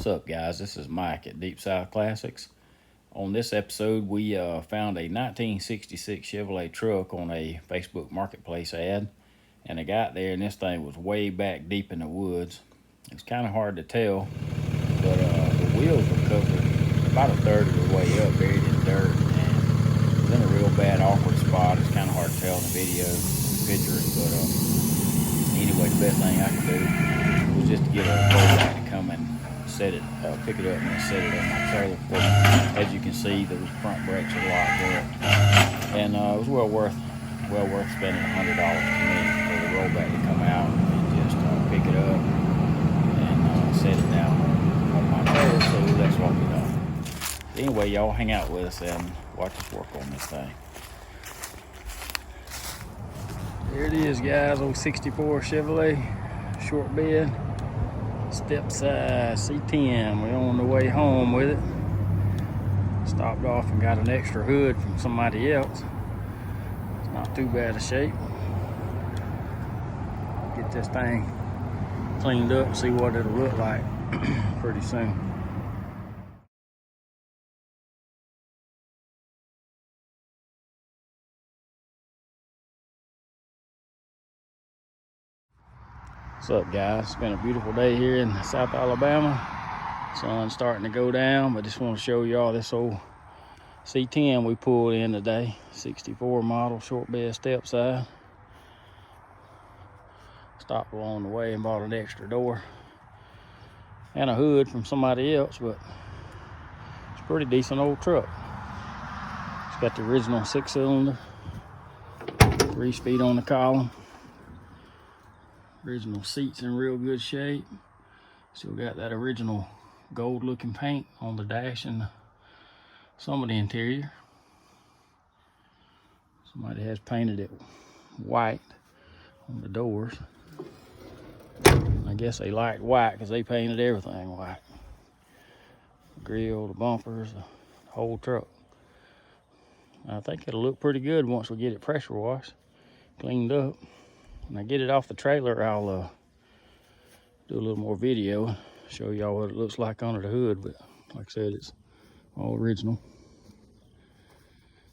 What's up, guys? This is Mike at Deep South Classics. On this episode, we found a 1966 Chevrolet truck on a Facebook Marketplace ad, and I got there and this thing was way back deep in the woods. It was kind of hard to tell, but the wheels were covered about a third of the way up, buried in dirt, and it was in a real bad, awkward spot. It's kind of hard to tell in the video, pictures, but anyway, the best thing I could do was just to get a rollback to come and set it, pick it up and set it on my trailer. But as you can see, those front brakes are locked up, and it was well worth spending $100 to me for the rollback to come out and just pick it up and set it down on my trailer. So that's what we done. Anyway, y'all hang out with us and watch us work on this thing. There it is, guys, old 64 Chevrolet short bed step size C-10. We're on the way home with it. Stopped off and got an extra hood from somebody else. It's not too bad a shape. Get this thing cleaned up, see what it'll look like pretty soon. What's up, guys? It's been a beautiful day here in South Alabama. Sun's starting to go down, but just want to show y'all this old C-10 we pulled in today. 64 model, short bed step side. Stopped along the way and bought an extra door and a hood from somebody else, but it's a pretty decent old truck. It's got the original 6-cylinder, 3-speed on the column. Original seats in real good shape. Still got that original gold looking paint on the dash and some of the interior. Somebody has painted it white on the doors. I guess they liked white because they painted everything white. The grill, the bumpers, the whole truck. I think it'll look pretty good once we get it pressure washed, cleaned up. When I get it off the trailer, I'll do a little more video, show y'all what it looks like under the hood. But like I said, it's all original.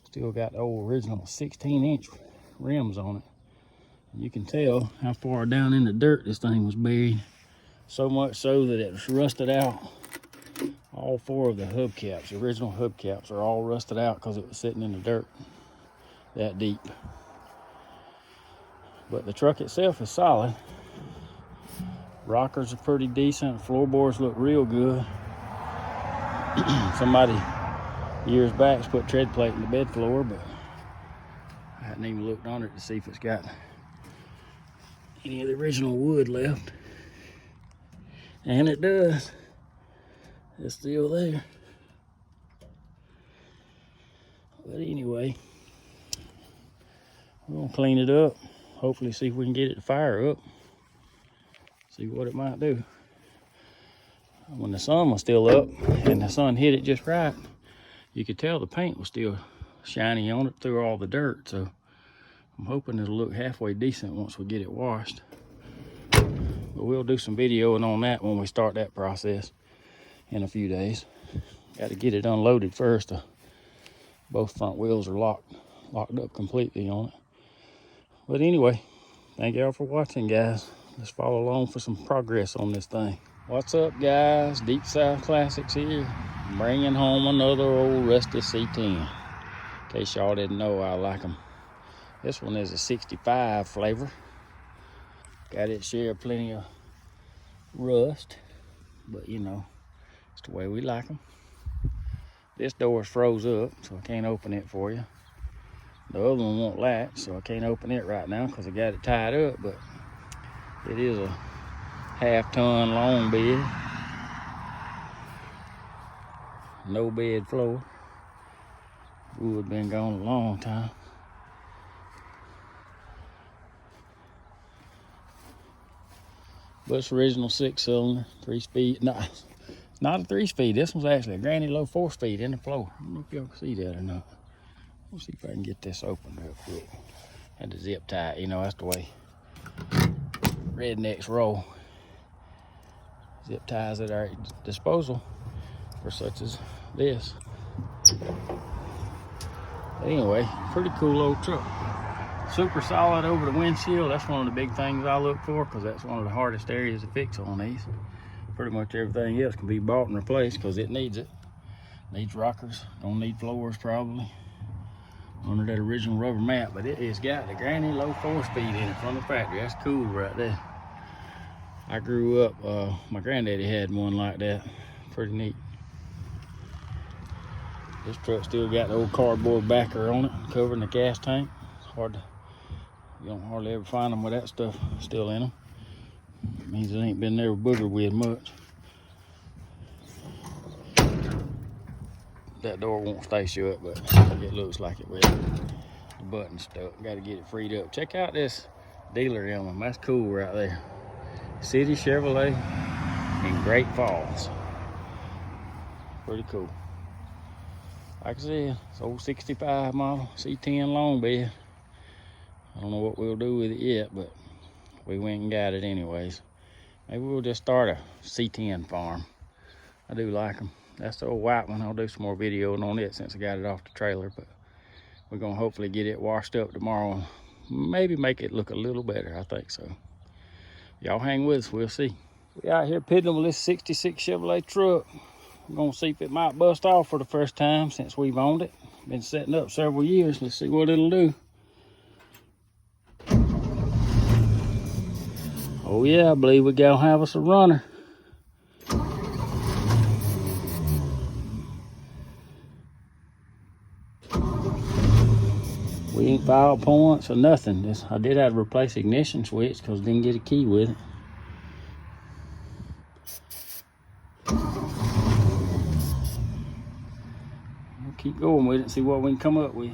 Still got the old original 16-inch rims on it. And you can tell how far down in the dirt this thing was buried. So much so that it was rusted out. All 4 of the hubcaps, the original hubcaps, are all rusted out because it was sitting in the dirt that deep. But the truck itself is solid. Rockers are pretty decent. Floorboards look real good. Somebody years back put tread plate in the bed floor, but I hadn't even looked on it to see if it's got any of the original wood left. And it does. It's still there. But anyway, we're gonna clean it up. Hopefully see if we can get it to fire up. See what it might do. When the sun was still up and the sun hit it just right, you could tell the paint was still shiny on it through all the dirt. So I'm hoping it'll look halfway decent once we get it washed. But we'll do some videoing on that when we start that process in a few days. Got to get it unloaded first. Both front wheels are locked up completely on it. But anyway, thank y'all for watching, guys. Let's follow along for some progress on this thing. What's up, guys? Deep South Classics here. Bringing home another old rusty C-10. In case y'all didn't know, I like them. This one is a 65 flavor. Got its share of plenty of rust, but you know, it's the way we like them. This door's froze up, so I can't open it for you. The other one won't latch, so I can't open it right now because I got it tied up, but it is a half-ton long bed. No bed floor. Wood been gone a long time. But it's original 6-cylinder, 3-speed. No, not a 3-speed. This one's actually a granny low 4-speed in the floor. I don't know if y'all can see that or not. We'll see if I can get this open real quick. Had to zip tie it, you know, that's the way rednecks roll. zip ties at our disposal for such as this. But anyway, pretty cool old truck. Super solid over the windshield. That's one of the big things I look for, because that's one of the hardest areas to fix on these. Pretty much everything else can be bought and replaced because it needs it. Needs rockers, don't need floors probably under that original rubber mat, but it has got the granny low 4-speed in it from the factory. That's cool right there. I grew up, my granddaddy had one like that. Pretty neat. This truck still got the old cardboard backer on it, covering the gas tank. It's hard to, you don't hardly ever find them with that stuff still in them. It means it ain't been never boogered with much. That door won't stay shut, but it looks like it will. The button's stuck. Got to get it freed up. Check out this dealer emblem. That's cool right there. City Chevrolet in Great Falls. Pretty cool. Like I said, it's old 65 model C-10 long bed. I don't know what we'll do with it yet, but we went and got it anyways. Maybe we'll just start a C-10 farm. I do like them. That's the old white one. I'll do some more videoing on it since I got it off the trailer, but we're gonna hopefully get it washed up tomorrow. Maybe make it look a little better, I think so. Y'all hang with us, we'll see. We out here piddling with this 66 Chevrolet truck. We're gonna see if it might bust off for the first time since we've owned it. Been setting up several years. Let's see what it'll do. Oh yeah, I believe we gotta have us a runner. We ain't filed points or nothing. I did have to replace ignition switch because I didn't get a key with it. We'll keep going with it and see what we can come up with.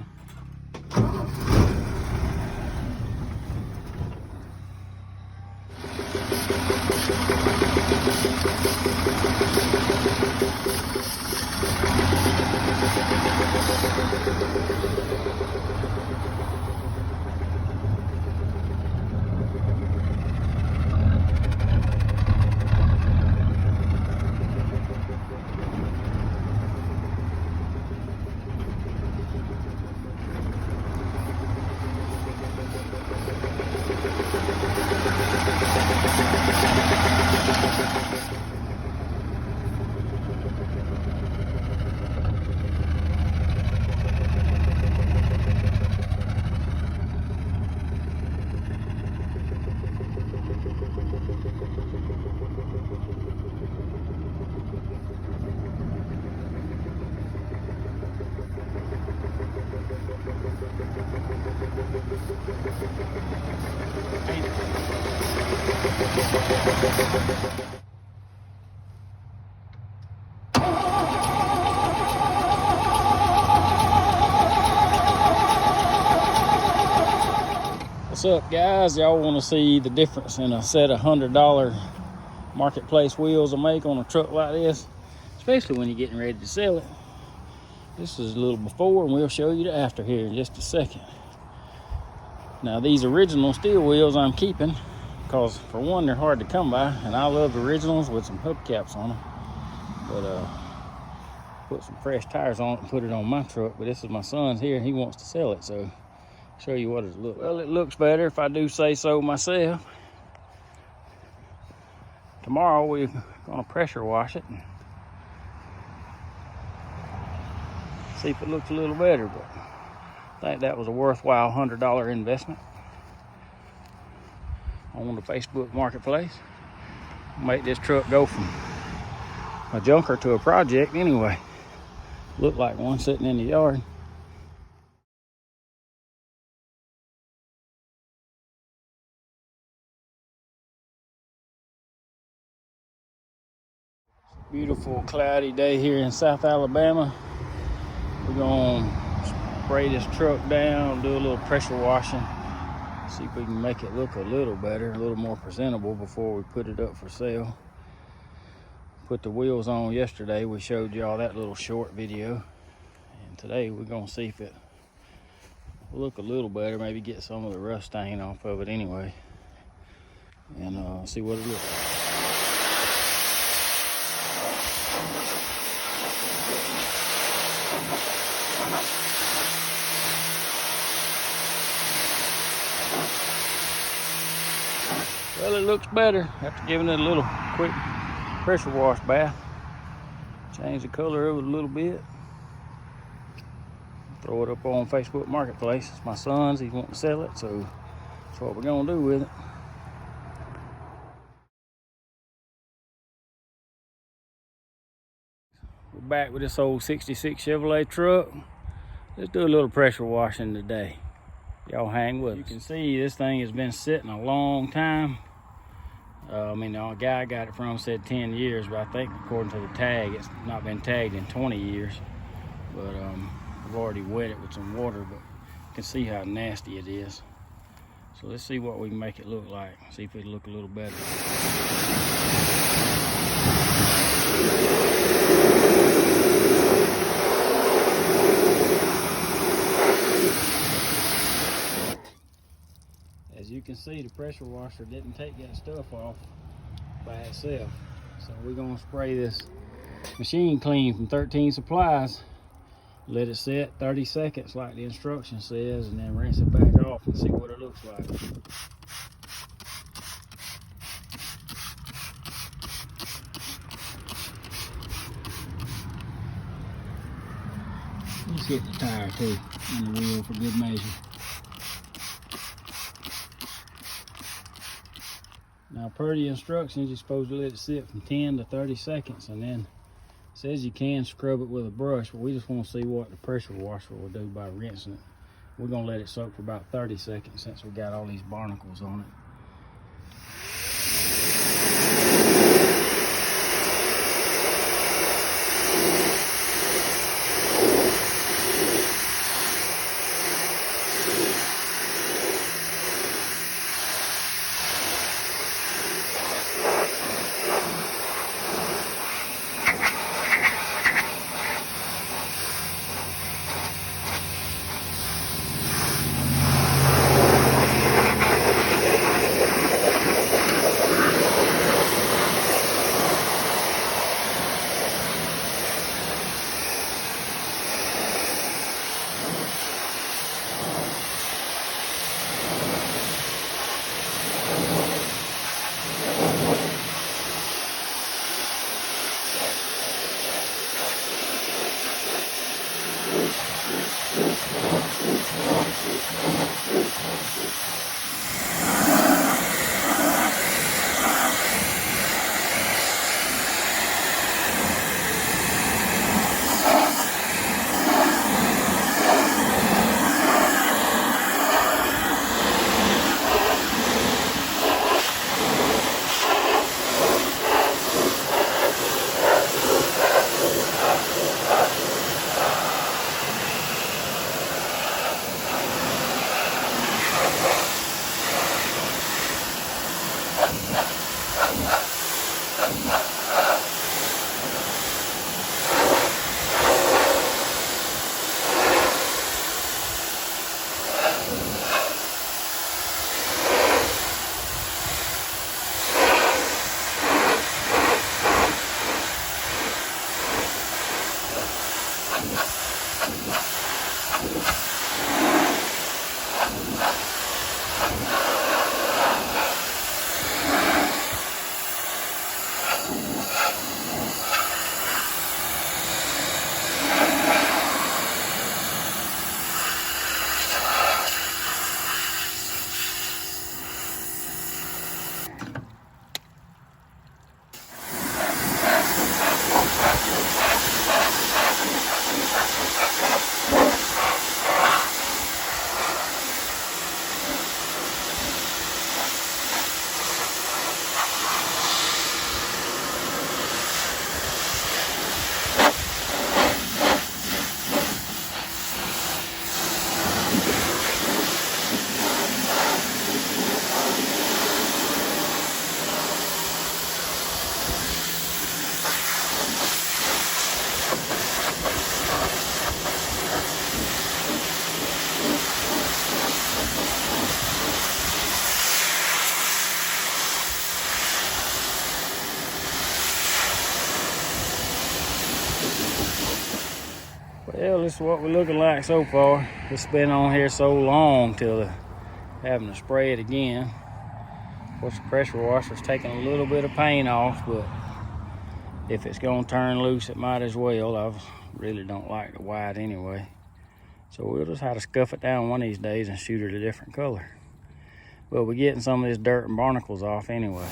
What's up, guys? Y'all want to see the difference in a set of $100 marketplace wheels will make on a truck like this, especially when you're getting ready to sell it. This is a little before, and we'll show you the after here in just a second. Now, these original steel wheels I'm keeping because, for one, they're hard to come by, and I love originals with some hubcaps on them. But put some fresh tires on it and put it on my truck. But this is my son's here, and he wants to sell it, so show you what it looks like. Well, it looks better if I do say so myself. Tomorrow we're gonna pressure wash it and see if it looks a little better, but I think that was a worthwhile $100 investment on the Facebook marketplace. Make this truck go from a junker to a project anyway. Look like one sitting in the yard. Beautiful cloudy day here in South Alabama. We're gonna spray this truck down, do a little pressure washing, see if we can make it look a little better, a little more presentable before we put it up for sale. Put the wheels on yesterday. We showed y'all that little short video. And today we're gonna see if it will look a little better, maybe get some of the rust stain off of it anyway. And see what it looks like. it looks better after giving it a little quick pressure wash bath. Change the color of it a little bit. Throw it up on Facebook Marketplace. It's my son's, he's wanting to sell it, so that's what we're gonna do with it. We're back with this old 66 Chevrolet truck. Let's do a little pressure washing today. Y'all hang with us. You can see this thing has been sitting a long time. I mean, the guy I got it from said 10 years, but I think according to the tag, it's not been tagged in 20 years. But I've already wet it with some water, but you can see how nasty it is. So let's see what we can make it look like. See if it'll look a little better. As you can see, the pressure washer didn't take that stuff off by itself. So we're gonna spray this machine clean from 13 Supplies. Let it set 30 seconds like the instruction says, and then rinse it back off and see what it looks like. Let's hit the tire too, and the wheel for good measure. Now, per the instructions, you're supposed to let it sit from 10 to 30 seconds, and then it says you can scrub it with a brush, but we just want to see what the pressure washer will do by rinsing it. We're going to let it soak for about 30 seconds since we got all these barnacles on it. Well, this is what we're looking like so far. It's been on here so long till having to spray it again. course, the pressure washer's taking a little bit of paint off, but if it's gonna turn loose, it might as well. I really don't like the white anyway. So we'll just have to scuff it down one of these days and shoot it a different color. But we're getting some of this dirt and barnacles off anyway.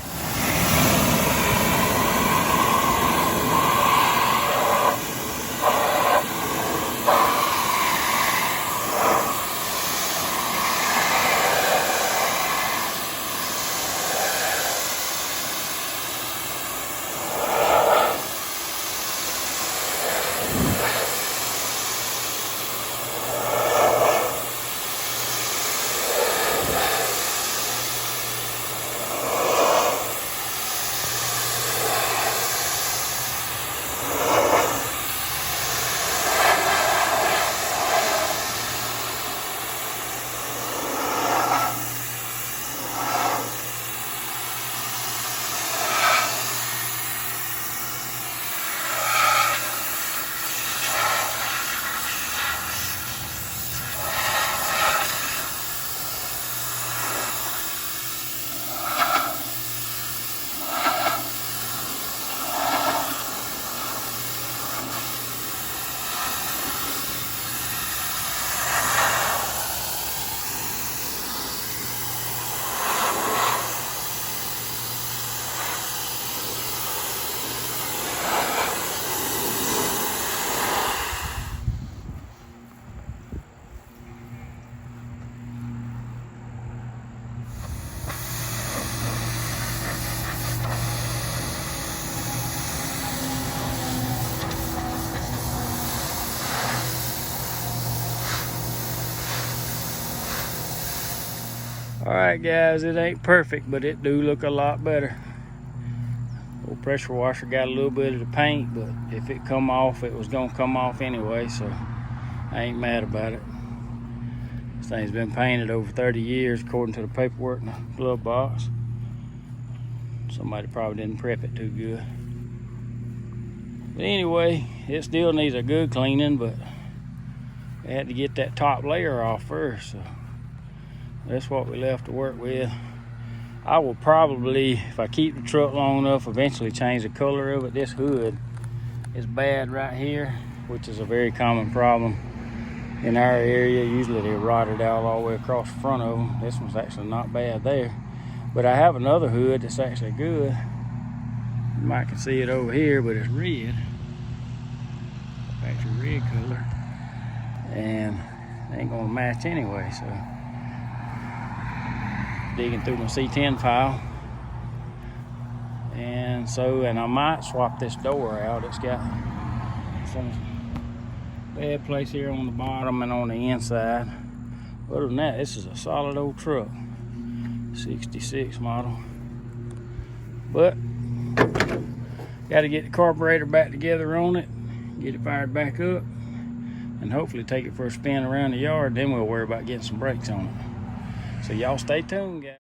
All right, guys, it ain't perfect, but it do look a lot better. Old pressure washer got a little bit of the paint, but if it come off, it was gonna come off anyway, so I ain't mad about it. This thing's been painted over 30 years, according to the paperwork in the glove box. Somebody probably didn't prep it too good. But anyway, it still needs a good cleaning, but I had to get that top layer off first, so that's what we left to work with. I will probably, if I keep the truck long enough, eventually change the color of it. This hood is bad right here, which is a very common problem in our area. Usually they're rotted out all the way across the front of them. This one's actually not bad there. But I have another hood that's actually good. You might can see it over here, but it's red. Factory red color. And it ain't gonna match anyway, so. Digging through my C-10 file. And I might swap this door out. It's got some bad place here on the bottom and on the inside. Other than that, this is a solid old truck. 66 model. But got to get the carburetor back together on it, get it fired back up, and hopefully take it for a spin around the yard. Then we'll worry about getting some brakes on it. So y'all stay tuned, guys.